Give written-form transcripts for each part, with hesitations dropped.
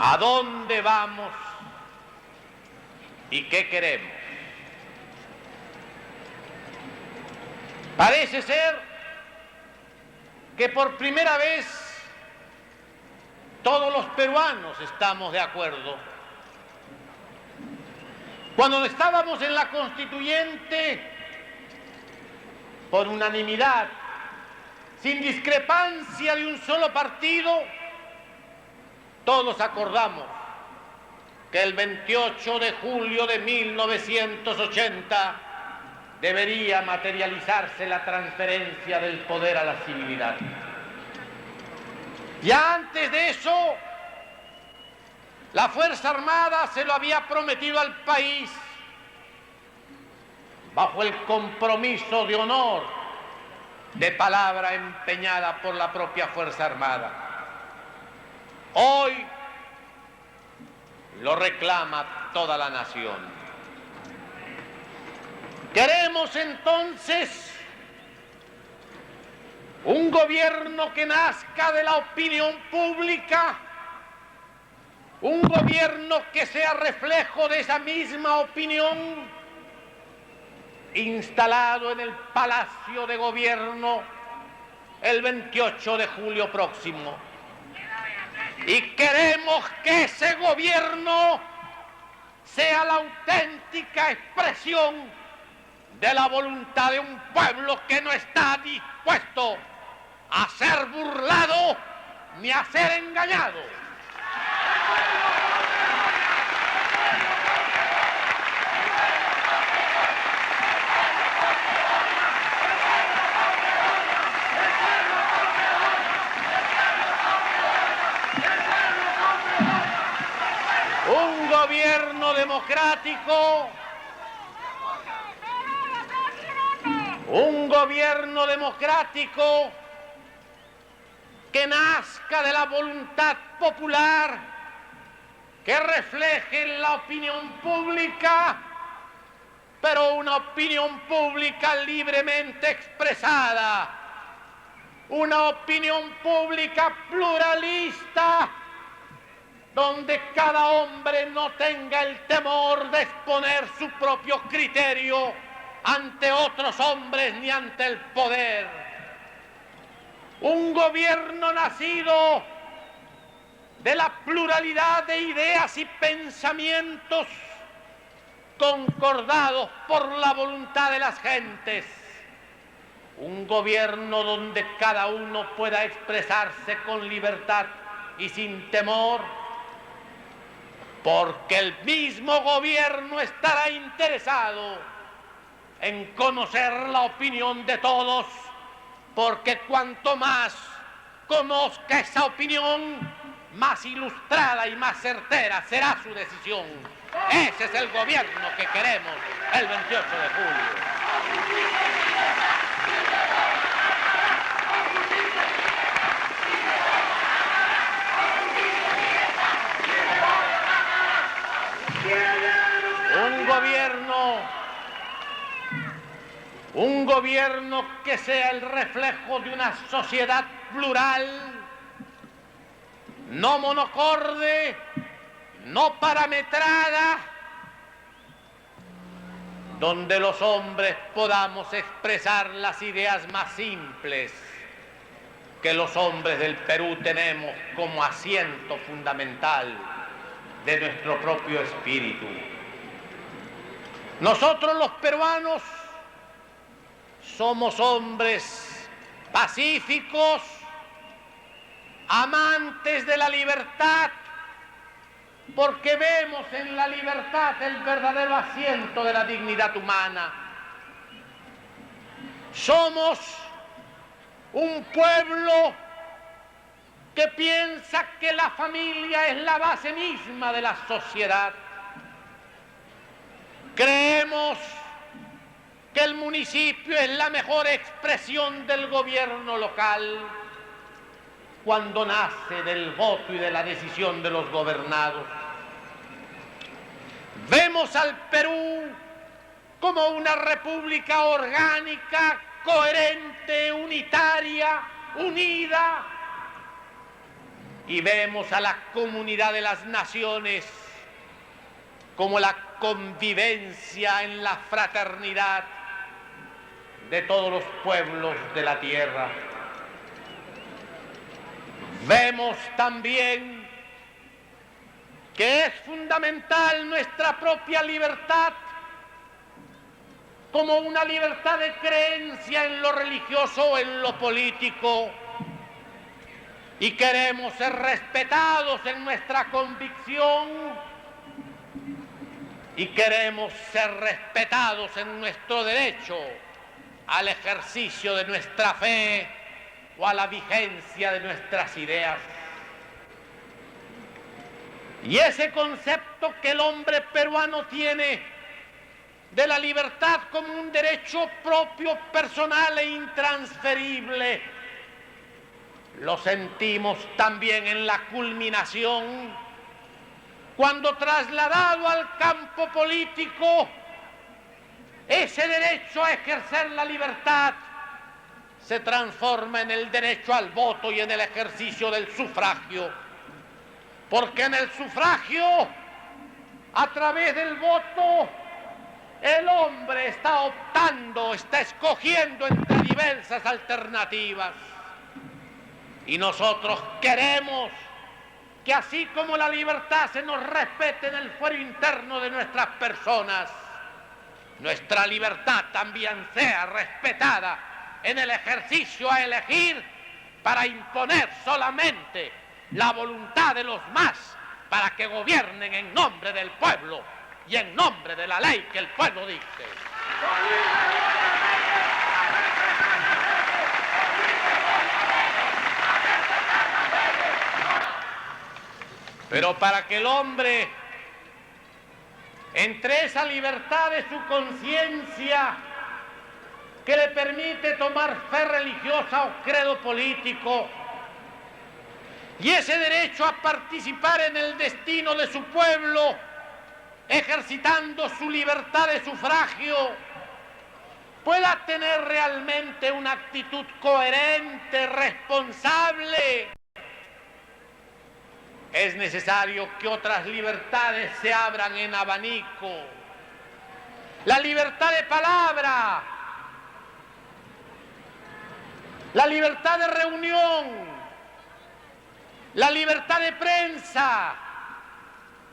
¿A dónde vamos y qué queremos? Parece ser que por primera vez todos los peruanos estamos de acuerdo. Cuando estábamos en la Constituyente, por unanimidad, sin discrepancia de un solo partido, todos acordamos que el 28 de julio de 1980 debería materializarse la transferencia del poder a la civilidad. Ya antes de eso, la Fuerza Armada se lo había prometido al país bajo el compromiso de honor de palabra empeñada por la propia Fuerza Armada. Hoy lo reclama toda la nación. Queremos entonces un gobierno que nazca de la opinión pública, un gobierno que sea reflejo de esa misma opinión, instalado en el Palacio de Gobierno el 28 de julio próximo. Y queremos que ese gobierno sea la auténtica expresión de la voluntad de un pueblo que no está dispuesto a ser burlado ni a ser engañado. Un gobierno democrático, que nazca de la voluntad popular, que refleje la opinión pública, pero una opinión pública libremente expresada, una opinión pública pluralista, donde cada hombre no tenga el temor de exponer su propio criterio ante otros hombres ni ante el poder. Un gobierno nacido de la pluralidad de ideas y pensamientos concordados por la voluntad de las gentes. Un gobierno donde cada uno pueda expresarse con libertad y sin temor, porque el mismo gobierno estará interesado en conocer la opinión de todos, porque cuanto más conozca esa opinión, más ilustrada y más certera será su decisión. Ese es el gobierno que queremos el 28 de julio. Un gobierno que sea el reflejo de una sociedad plural, no monocorde, no parametrada, donde los hombres podamos expresar las ideas más simples que los hombres del Perú tenemos como asiento fundamental de nuestro propio espíritu. Nosotros los peruanos somos hombres pacíficos, amantes de la libertad, porque vemos en la libertad el verdadero asiento de la dignidad humana. Somos un pueblo que piensa que la familia es la base misma de la sociedad. Creemos que el municipio es la mejor expresión del gobierno local cuando nace del voto y de la decisión de los gobernados. Vemos al Perú como una república orgánica, coherente, unitaria, unida, y vemos a la comunidad de las naciones como la convivencia en la fraternidad de todos los pueblos de la tierra. Vemos también que es fundamental nuestra propia libertad como una libertad de creencia en lo religioso o en lo político, y queremos ser respetados en nuestra convicción y queremos ser respetados en nuestro derecho al ejercicio de nuestra fe o a la vigencia de nuestras ideas. Y ese concepto que el hombre peruano tiene de la libertad como un derecho propio, personal e intransferible, lo sentimos también en la culminación cuando, trasladado al campo político, ese derecho a ejercer la libertad se transforma en el derecho al voto y en el ejercicio del sufragio. Porque en el sufragio, a través del voto, el hombre está optando, está escogiendo entre diversas alternativas. Y nosotros queremos que así como la libertad se nos respete en el fuero interno de nuestras personas, nuestra libertad también sea respetada en el ejercicio a elegir para imponer solamente la voluntad de los más para que gobiernen en nombre del pueblo y en nombre de la ley que el pueblo dicte. Pero para que el hombre, entre esa libertad de su conciencia que le permite tomar fe religiosa o credo político, y ese derecho a participar en el destino de su pueblo, ejercitando su libertad de sufragio, pueda tener realmente una actitud coherente, responsable, es necesario que otras libertades se abran en abanico. La libertad de palabra, la libertad de reunión, la libertad de prensa,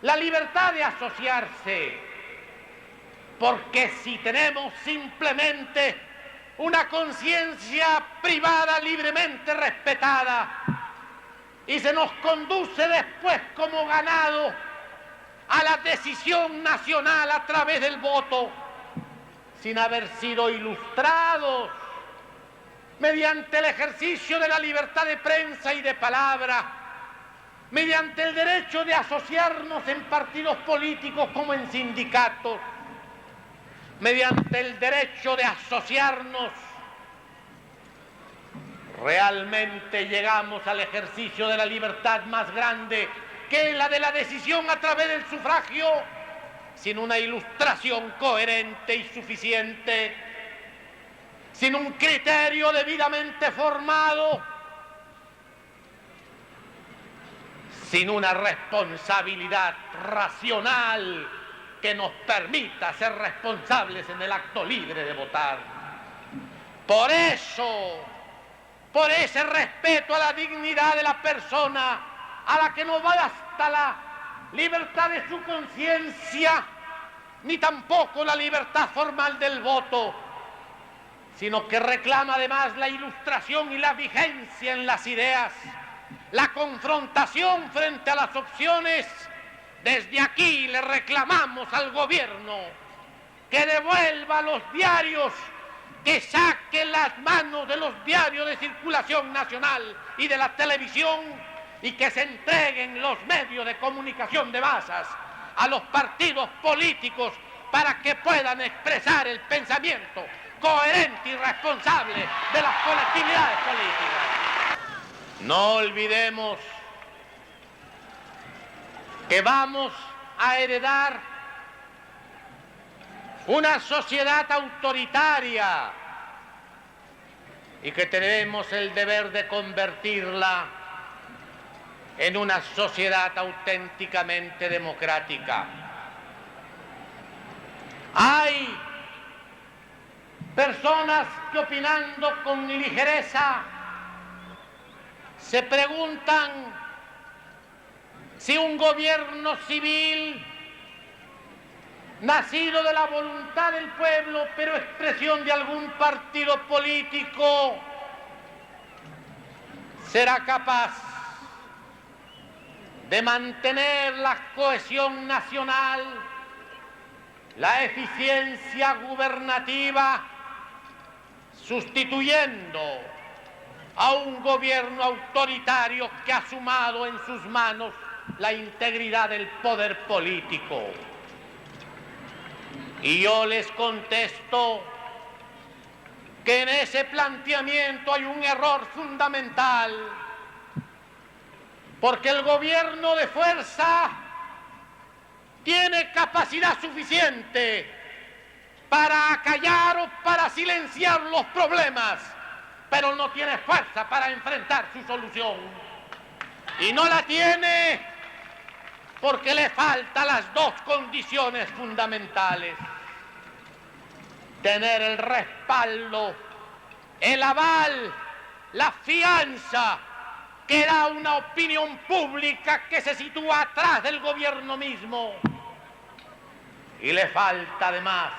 la libertad de asociarse. Porque si tenemos simplemente una conciencia privada libremente respetada y se nos conduce después como ganado a la decisión nacional a través del voto, sin haber sido ilustrados mediante el ejercicio de la libertad de prensa y de palabra, mediante el derecho de asociarnos en partidos políticos como en sindicatos, mediante el derecho de asociarnos, realmente llegamos al ejercicio de la libertad más grande, que es la de la decisión a través del sufragio, sin una ilustración coherente y suficiente, sin un criterio debidamente formado, sin una responsabilidad racional que nos permita ser responsables en el acto libre de votar. Por eso, por ese respeto a la dignidad de la persona, a la que no basta la libertad de su conciencia, ni tampoco la libertad formal del voto, sino que reclama además la ilustración y la vigencia en las ideas, la confrontación frente a las opciones. Desde aquí le reclamamos al gobierno que devuelva los diarios, que saque las manos de los diarios de circulación nacional y de la televisión y que se entreguen los medios de comunicación de masas a los partidos políticos para que puedan expresar el pensamiento coherente y responsable de las colectividades políticas. No olvidemos que vamos a heredar una sociedad autoritaria y que tenemos el deber de convertirla en una sociedad auténticamente democrática. Hay personas que, opinando con ligereza, se preguntan si un gobierno civil nacido de la voluntad del pueblo, pero expresión de algún partido político, será capaz de mantener la cohesión nacional, la eficiencia gubernativa, sustituyendo a un gobierno autoritario que ha sumado en sus manos la integridad del poder político. Y yo les contesto que en ese planteamiento hay un error fundamental, porque el gobierno de fuerza tiene capacidad suficiente para acallar o para silenciar los problemas, pero no tiene fuerza para enfrentar su solución. Y no la tiene porque le faltan las dos condiciones fundamentales: tener el respaldo, el aval, la fianza que da una opinión pública que se sitúa atrás del gobierno mismo. Y le falta además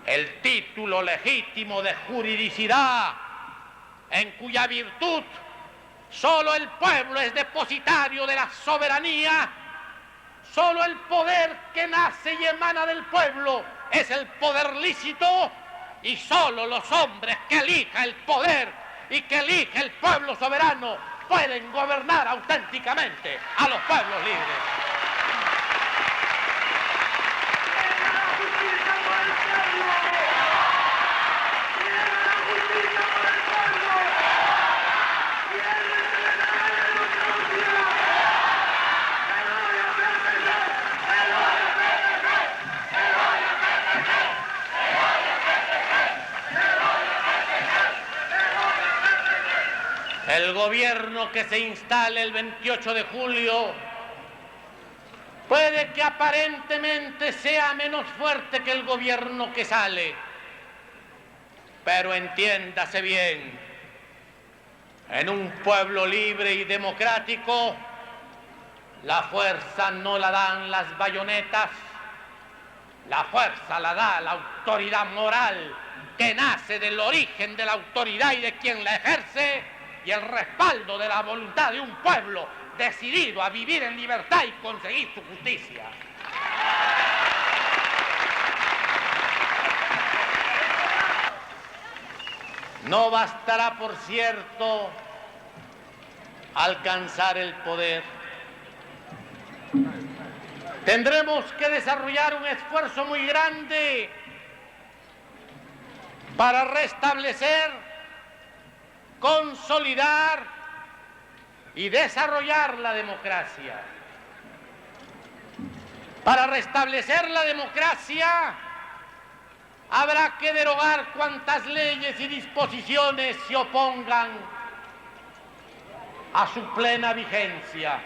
el título legítimo de juridicidad, en cuya virtud solo el pueblo es depositario de la soberanía, solo el poder que nace y emana del pueblo es el poder lícito, y solo los hombres que elija el poder y que elige el pueblo soberano pueden gobernar auténticamente a los pueblos libres. El gobierno que se instale el 28 de julio puede que aparentemente sea menos fuerte que el gobierno que sale, pero entiéndase bien, en un pueblo libre y democrático, la fuerza no la dan las bayonetas, la fuerza la da la autoridad moral que nace del origen de la autoridad y de quien la ejerce, y el respaldo de la voluntad de un pueblo decidido a vivir en libertad y conseguir su justicia. No bastará, por cierto, alcanzar el poder. Tendremos que desarrollar un esfuerzo muy grande para restablecer, consolidar y desarrollar la democracia. Para restablecer la democracia habrá que derogar cuantas leyes y disposiciones se opongan a su plena vigencia.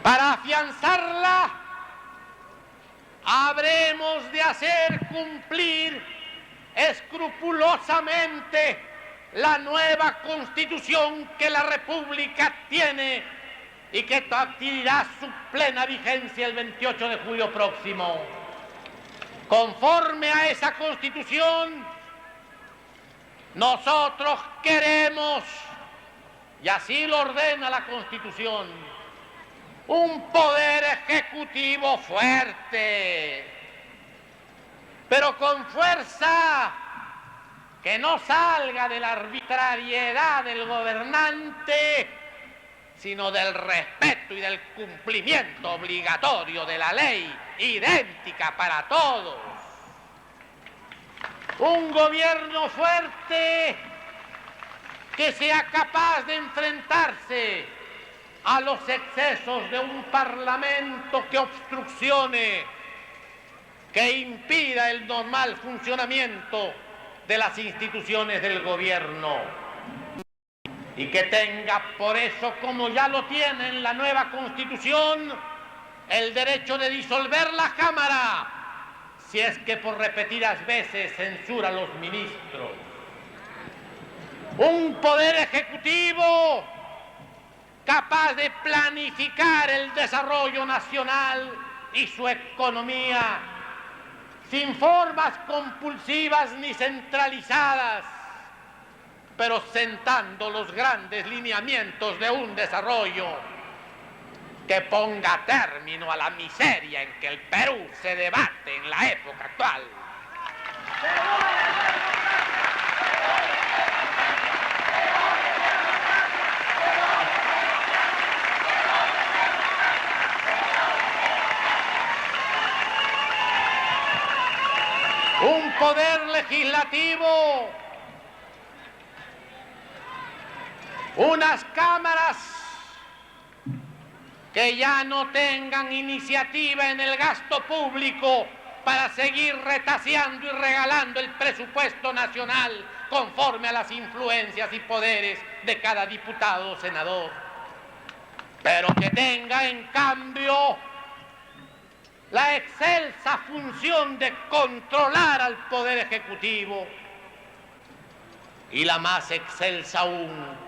Para afianzarla habremos de hacer cumplir escrupulosamente la nueva Constitución que la República tiene y que adquirirá su plena vigencia el 28 de julio próximo. Conforme a esa Constitución, nosotros queremos, y así lo ordena la Constitución, un poder ejecutivo fuerte, pero con fuerza que no salga de la arbitrariedad del gobernante, sino del respeto y del cumplimiento obligatorio de la ley, idéntica para todos. Un gobierno fuerte que sea capaz de enfrentarse a los excesos de un parlamento que obstruccione, que impida el normal funcionamiento de las instituciones del gobierno. y que tenga por eso, como ya lo tiene en la nueva Constitución, el derecho de disolver la Cámara si es que por repetidas veces censura a los ministros. Un poder ejecutivo capaz de planificar el desarrollo nacional y su economía sin formas compulsivas ni centralizadas, pero sentando los grandes lineamientos de un desarrollo que ponga término a la miseria en que el Perú se debate en la época actual. Un poder legislativo, unas cámaras que ya no tengan iniciativa en el gasto público para seguir retaseando y regalando el presupuesto nacional conforme a las influencias y poderes de cada diputado o senador, pero que tenga en cambio la excelsa función de controlar al Poder Ejecutivo y la más excelsa aún,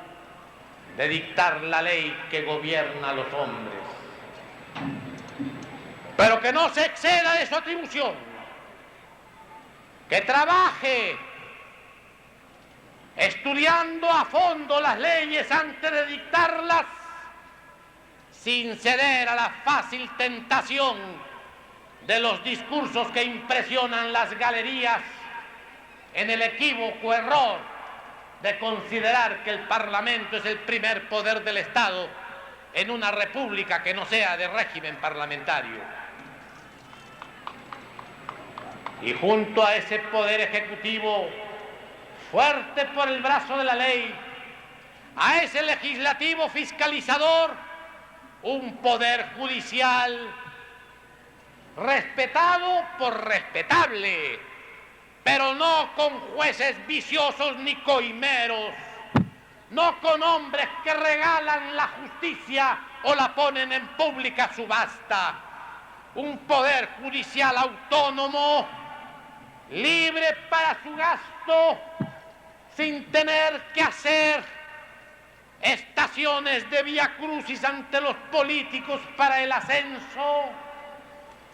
de dictar la ley que gobierna a los hombres, pero que no se exceda de su atribución, que trabaje estudiando a fondo las leyes antes de dictarlas, sin ceder a la fácil tentación de los discursos que impresionan las galerías en el equívoco error de considerar que el Parlamento es el primer poder del Estado en una república que no sea de régimen parlamentario. Y junto a ese poder ejecutivo fuerte por el brazo de la ley, a ese legislativo fiscalizador, un poder judicial respetado por respetable, pero no con jueces viciosos ni coimeros, no con hombres que regalan la justicia o la ponen en pública subasta. Un poder judicial autónomo, libre para su gasto, sin tener que hacer estaciones de viacrucis ante los políticos para el ascenso,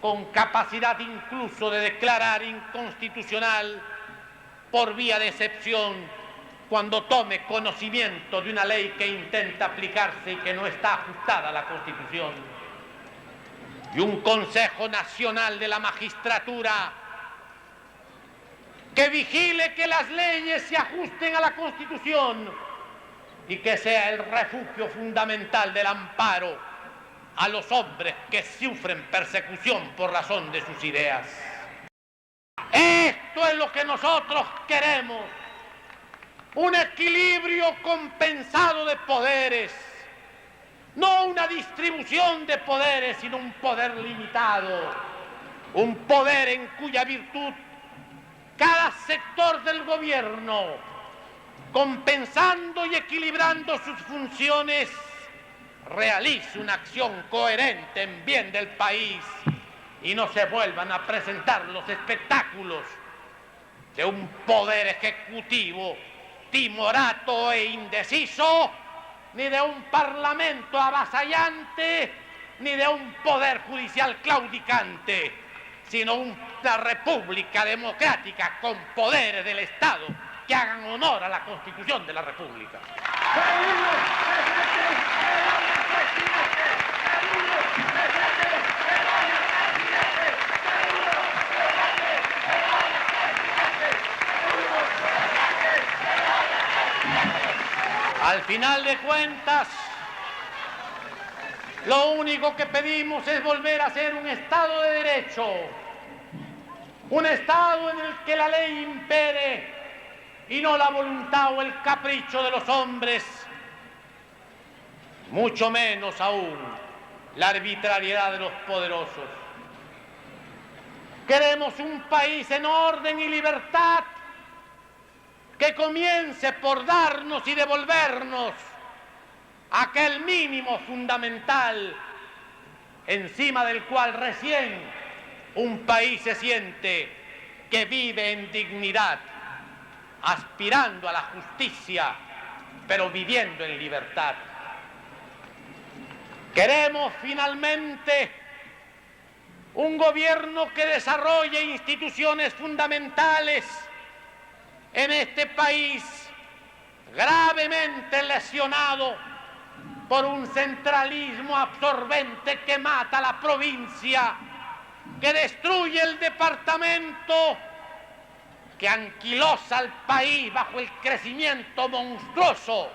con capacidad incluso de declarar inconstitucional por vía de excepción cuando tome conocimiento de una ley que intenta aplicarse y que no está ajustada a la Constitución. Y un Consejo Nacional de la Magistratura que vigile que las leyes se ajusten a la Constitución y que sea el refugio fundamental del amparo a los hombres que sufren persecución por razón de sus ideas. Esto es lo que nosotros queremos, un equilibrio compensado de poderes, no una distribución de poderes, sino un poder limitado, un poder en cuya virtud cada sector del gobierno, compensando y equilibrando sus funciones, realice una acción coherente en bien del país y no se vuelvan a presentar los espectáculos de un poder ejecutivo timorato e indeciso, ni de un parlamento avasallante, ni de un poder judicial claudicante, sino una república democrática con poderes del Estado que hagan honor a la Constitución de la República. Al final de cuentas, lo único que pedimos es volver a ser un Estado de Derecho, un Estado en el que la ley impere y no la voluntad o el capricho de los hombres, mucho menos aún la arbitrariedad de los poderosos. Queremos un país en orden y libertad, que comience por darnos y devolvernos aquel mínimo fundamental encima del cual recién un país se siente que vive en dignidad, aspirando a la justicia, pero viviendo en libertad. Queremos finalmente un gobierno que desarrolle instituciones fundamentales en este país gravemente lesionado por un centralismo absorbente que mata a la provincia, que destruye el departamento, que anquilosa al país bajo el crecimiento monstruoso,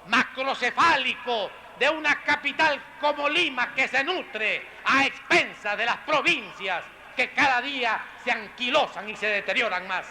macrocefálico de una capital como Lima que se nutre a expensas de las provincias que cada día se anquilosan y se deterioran más.